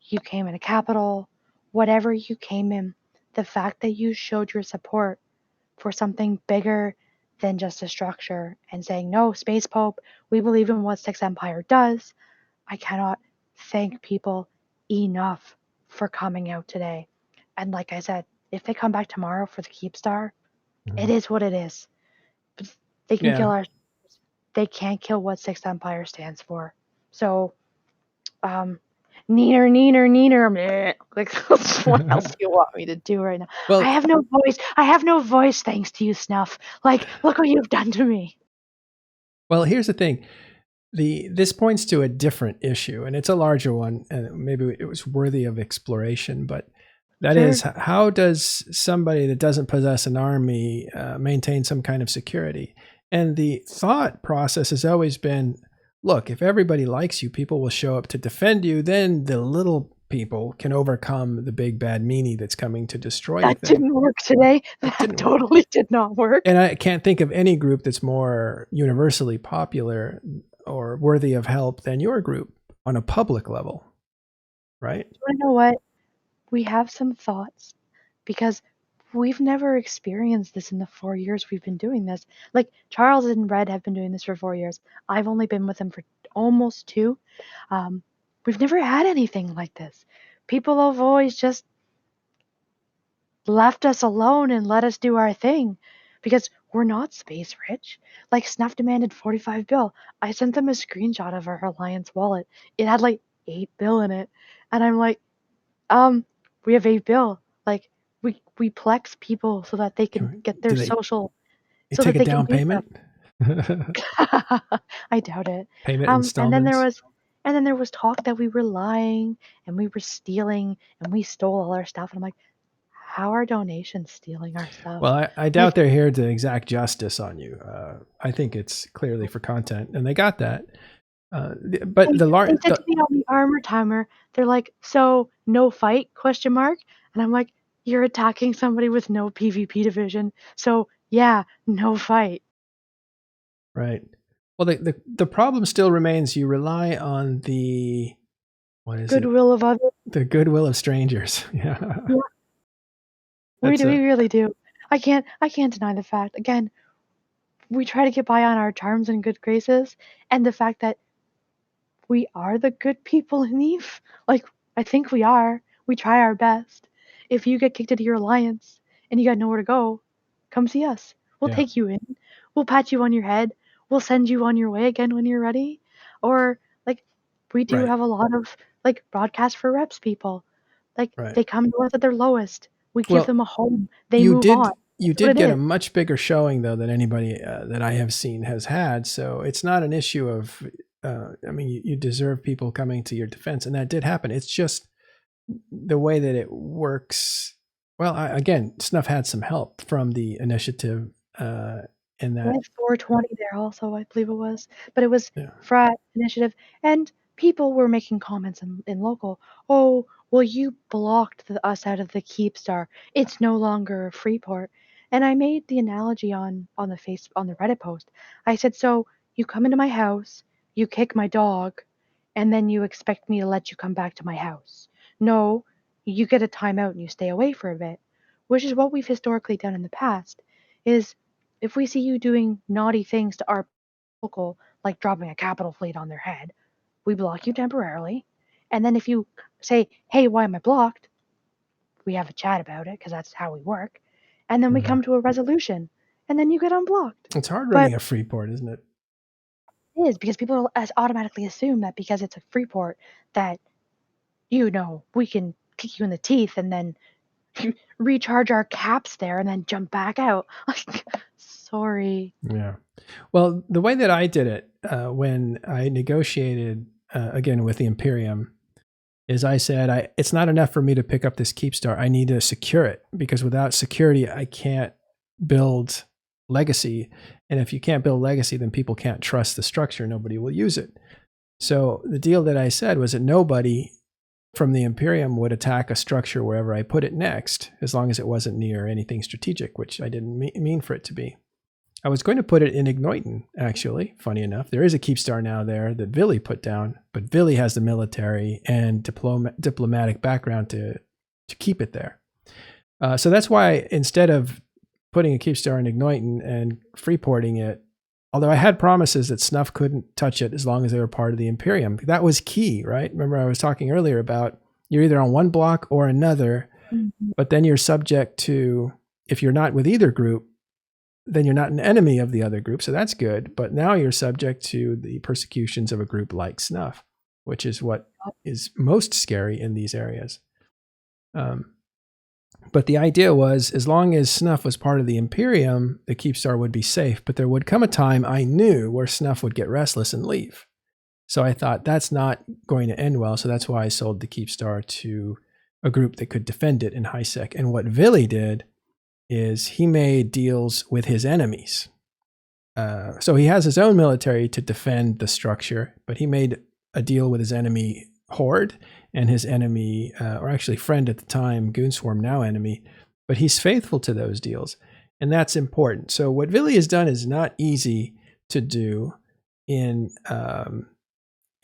you came in a capital, whatever you came in, the fact that you showed your support for something bigger than just a structure and saying, no, Space Pope, we believe in what Sixth Empire does. I cannot thank people enough for coming out today. And like I said, if they come back tomorrow for the Keepstar, it is what it is. But they can kill Yeah. our, they can't kill what Sixth Empire stands for. So, neener, meh. Like, what else do you want me to do right now? Well, I have no voice. I have no voice thanks to you, Snuff. Like, look what you've done to me. well, here's the thing. This points to a different issue, and it's a larger one, and maybe it was worthy of exploration. But that Sure. is, how does somebody that doesn't possess an army maintain some kind of security? And the thought process has always been, look, if everybody likes you, people will show up to defend you. Then the little people can overcome the big bad meanie that's coming to destroy That the thing. didn't work today. That That didn't work. totally did not work. And I can't think of any group that's more universally popular or worthy of help than your group on a public level, right? You know what? We have some thoughts because we've never experienced this in the 4 years we've been doing this. Like, Charles and Red have been doing this for 4 years. I've only been with them for almost 2. We've never had anything like this. People have always just left us alone and let us do our thing because we're not space rich. Like, Snuff demanded 45 bill. I sent them a screenshot of our Alliance wallet. It had like 8 bill in it. And I'm like, we have 8 bill. Like, we plex people so that they can get their Do they social, so take that a they can down do stuff. payment? I doubt it. Payment And then there installments? was talk that we were lying and we were stealing and we stole all our stuff. And I'm like, how are donations stealing our stuff? Well, I doubt they're here to exact justice on you. I think it's clearly for content, and they got that. But They said to me on the armor timer, they're like, so no fight, question mark? And I'm like, you're attacking somebody with no PvP division. So yeah, no fight. right. Well, the problem still remains. You rely on the Goodwill of others. The goodwill of strangers. Yeah. Yeah. We really do. I can't deny the fact. Again, we try to get by on our charms and good graces, and the fact that we are the good people in Eve. Like, I think we are. We try our best. If you get kicked into your alliance and you got nowhere to go, come see us. We'll take you in. We'll pat you on your head. We'll send you on your way again when you're ready. Or, like, we do have a lot of, like, broadcast for reps people. Like, they come to us at their lowest. We give them a home. They move on. You did get a much bigger showing, though, than anybody that I have seen has had. So it's not an issue of, I mean, you deserve people coming to your defense, and that did happen. It's just the way that it works. Well, again, Snuff had some help from the initiative in that. We had 420 there also, I believe it was. But it was Frat Initiative. And people were making comments in local. Oh, well, you blocked us out of the Keepstar. It's no longer a free port. And I made the analogy on the Reddit post. I said, so you come into my house, you kick my dog, and then you expect me to let you come back to my house. No, you get a timeout and you stay away for a bit, which is what we've historically done in the past. Is if we see you doing naughty things to our local, like dropping a capital fleet on their head, we block you temporarily. And then if you say, hey, why am I blocked? We have a chat about it because that's how we work. And then we come to a resolution. And then you get unblocked. It's hard But running a free port, isn't it? it is because people automatically assume that because it's a free port that, we can kick you in the teeth and then recharge our caps there and then jump back out. Sorry. Yeah. Well, the way that I did it when I negotiated again with the Imperium is I said, it's not enough for me to pick up this Keepstar. I need to secure it because without security, I can't build legacy. And if you can't build legacy, then people can't trust the structure. Nobody will use it. So the deal that I said was that nobody from the Imperium would attack a structure wherever I put it next, as long as it wasn't near anything strategic, which I didn't mean for it to be. I was going to put it in Ignoiton, actually, funny enough. There is a Keepstar now there that Vili put down, but Vili has the military and diplomatic background to keep it there. So that's why instead of putting a Keepstar in Ignoiton and freeporting it, although I had promises that Snuff couldn't touch it as long as they were part of the Imperium, that was key, right? Remember I was talking earlier about you're either on one block or another, but then you're subject to, if you're not with either group, then you're not an enemy of the other group. So that's good. But now you're subject to the persecutions of a group like Snuff, which is what is most scary in these areas. But the idea was, as long as Snuff was part of the Imperium, the Keepstar would be safe. But there would come a time, I knew, where Snuff would get restless and leave. So I thought that's not going to end well. So that's why I sold the Keepstar to a group that could defend it in HiSec. And what Vili did is he made deals with his enemies. So he has his own military to defend the structure, but he made a deal with his enemy Horde and his enemy, or actually friend at the time, Goonswarm, now enemy, but he's faithful to those deals. And that's important. So what Vili has done is not easy to do in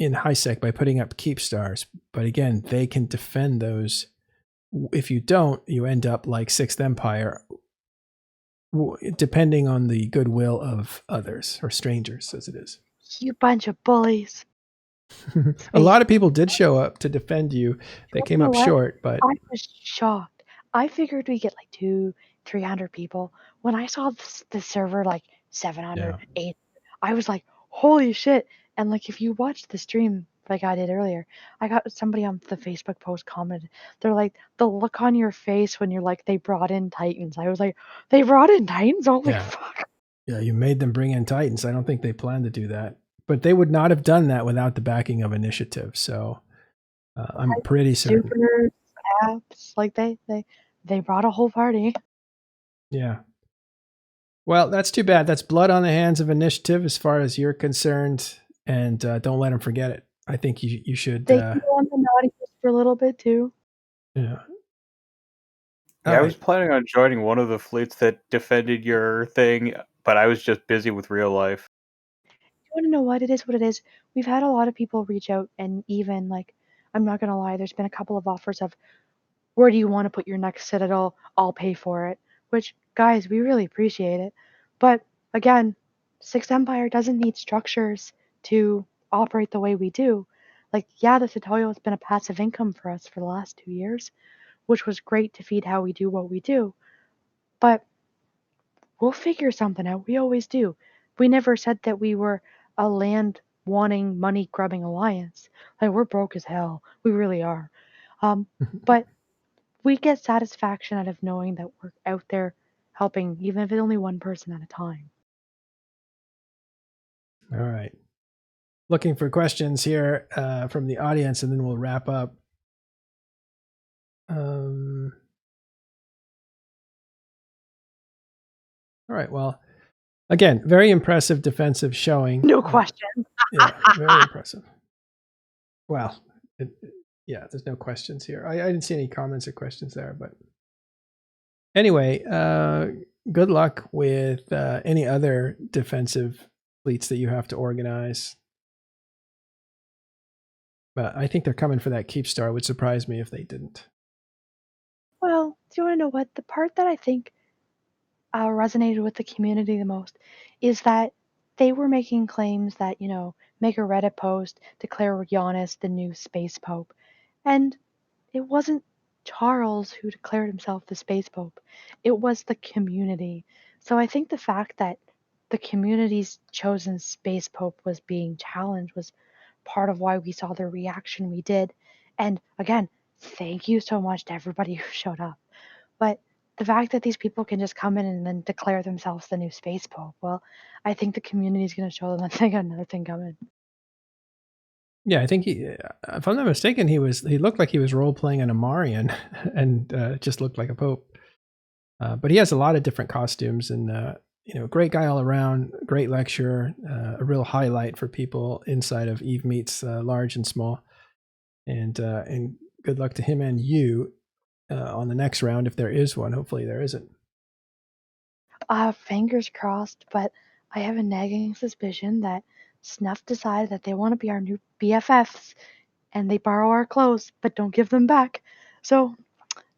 HiSec by putting up Keepstars. But again, they can defend those. If you don't, you end up like Sixth Empire, depending on the goodwill of others or strangers, as it is. You bunch of bullies. A lot of people did show up to defend you. They came up short, but I was shocked. I figured we get like 200-300 people. When I saw the server like 700, 800, I was like, holy shit. And like, if you watched the stream like I did earlier, I got somebody on the Facebook post commented. They're like, the look on your face when you're like, they brought in Titans. I was like, they brought in Titans? Holy fuck. Yeah, you made them bring in Titans. I don't think they planned to do that. But they would not have done that without the backing of initiative. So I'm pretty certain. Super apps, like they brought a whole party. Yeah. Well, that's too bad. That's blood on the hands of initiative as far as you're concerned. And don't let them forget it. I think you should. They can go on the naughty list for a little bit too. Yeah. Yeah, I was planning on joining one of the fleets that defended your thing, but I was just busy with real life. You want to know what it is? What it is? We've had a lot of people reach out, and even like, I'm not gonna lie, there's been a couple of offers of, where do you want to put your next citadel? I'll pay for it. Which, guys, we really appreciate it. But again, Sixth Empire doesn't need structures to operate the way we do. Like, yeah, the tutorial has been a passive income for us for the last 2 years, which was great to feed how we do what we do. But we'll figure something out. We always do. We never said that we were a land wanting, money grubbing alliance. Like, we're broke as hell. We really are. But we get satisfaction out of knowing that we're out there helping, even if it's only one person at a time. All right. Looking for questions here from the audience, and then we'll wrap up. All right. Well, again, very impressive defensive showing. No question. Yeah, very impressive. well, yeah, there's no questions here. I didn't see any comments or questions there, but anyway, good luck with any other defensive fleets that you have to organize. But I think they're coming for that Keepstar. It would surprise me if they didn't. Well, do you want to know what? The part that I think resonated with the community the most is that they were making claims that, make a Reddit post, declare Giannis the new space pope. And it wasn't Charles who declared himself the space pope, it was the community. So I think the fact that the community's chosen space pope was being challenged was part of why we saw the reaction we did. And again, thank you so much to everybody who showed up. But the fact that these people can just come in and then declare themselves the new space pope, well, I think the community is going to show them that they got another thing coming. Yeah, I think if I'm not mistaken, he looked like he was role playing an Amarian, and just looked like a pope. But he has a lot of different costumes, and great guy all around, great lecturer, a real highlight for people inside of Eve Meets Large and Small, and good luck to him and you on the next round if there is one. Hopefully there isn't. Fingers crossed, but I have a nagging suspicion that Snuff decided that they want to be our new BFFs, and they borrow our clothes but don't give them back. So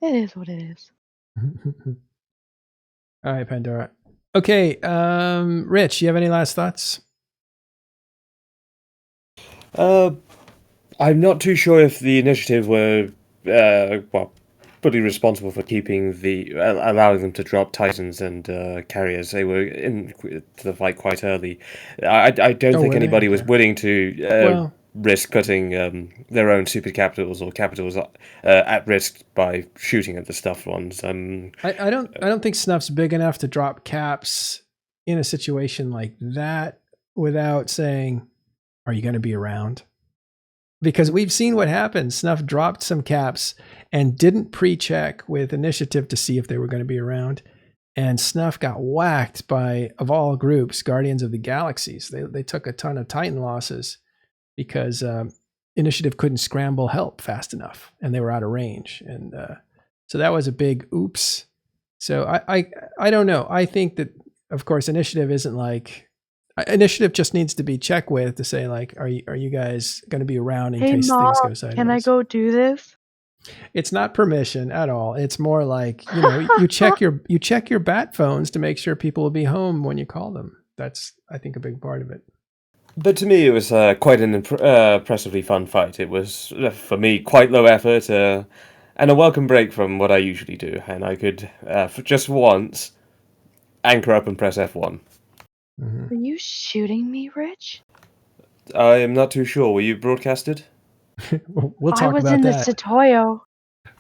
it is what it is. All right, Pandora. Okay, Rich, you have any last thoughts? I'm not too sure if the initiative were fully responsible for keeping allowing them to drop Titans and carriers. They were into the fight quite early. I don't think anybody was willing to risk putting their own super capitals or capitals at risk by shooting at the stuffed ones. I don't think Snuff's big enough to drop caps in a situation like that without saying, "Are you going to be around?" Because we've seen what happened. Snuff dropped some caps and didn't pre-check with initiative to see if they were going to be around. And Snuff got whacked by, of all groups, Guardians of the Galaxies. They took a ton of Titan losses because initiative couldn't scramble help fast enough, and they were out of range. And so that was a big oops. So I don't know. I think that, of course, initiative isn't like... Initiative just needs to be checked with to say, like, are you guys going to be around in case Mom, things go sideways? Can I go do this? It's not permission at all. It's more like, you check your bat phones to make sure people will be home when you call them. That's, I think, a big part of it. But to me, it was quite an impressively fun fight. It was, for me, quite low effort and a welcome break from what I usually do. And I could, for just once, anchor up and press F1. Mm-hmm. Are you shooting me, Rich? I am not too sure. Were you broadcasted? We'll talk about that. I was in the Satoyo.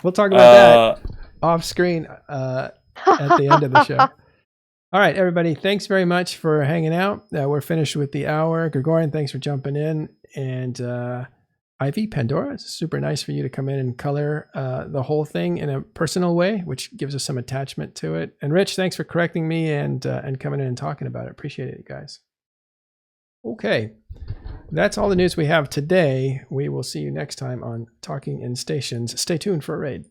We'll talk about that off screen at the end of the show. All right, everybody. Thanks very much for hanging out. We're finished with the hour. Gregorian, thanks for jumping in. And Ivy, Pandora, it's super nice for you to come in and color the whole thing in a personal way, which gives us some attachment to it. And Rich, thanks for correcting me and coming in and talking about it. Appreciate it, guys. Okay, that's all the news we have today. We will see you next time on Talking in Stations. Stay tuned for a raid.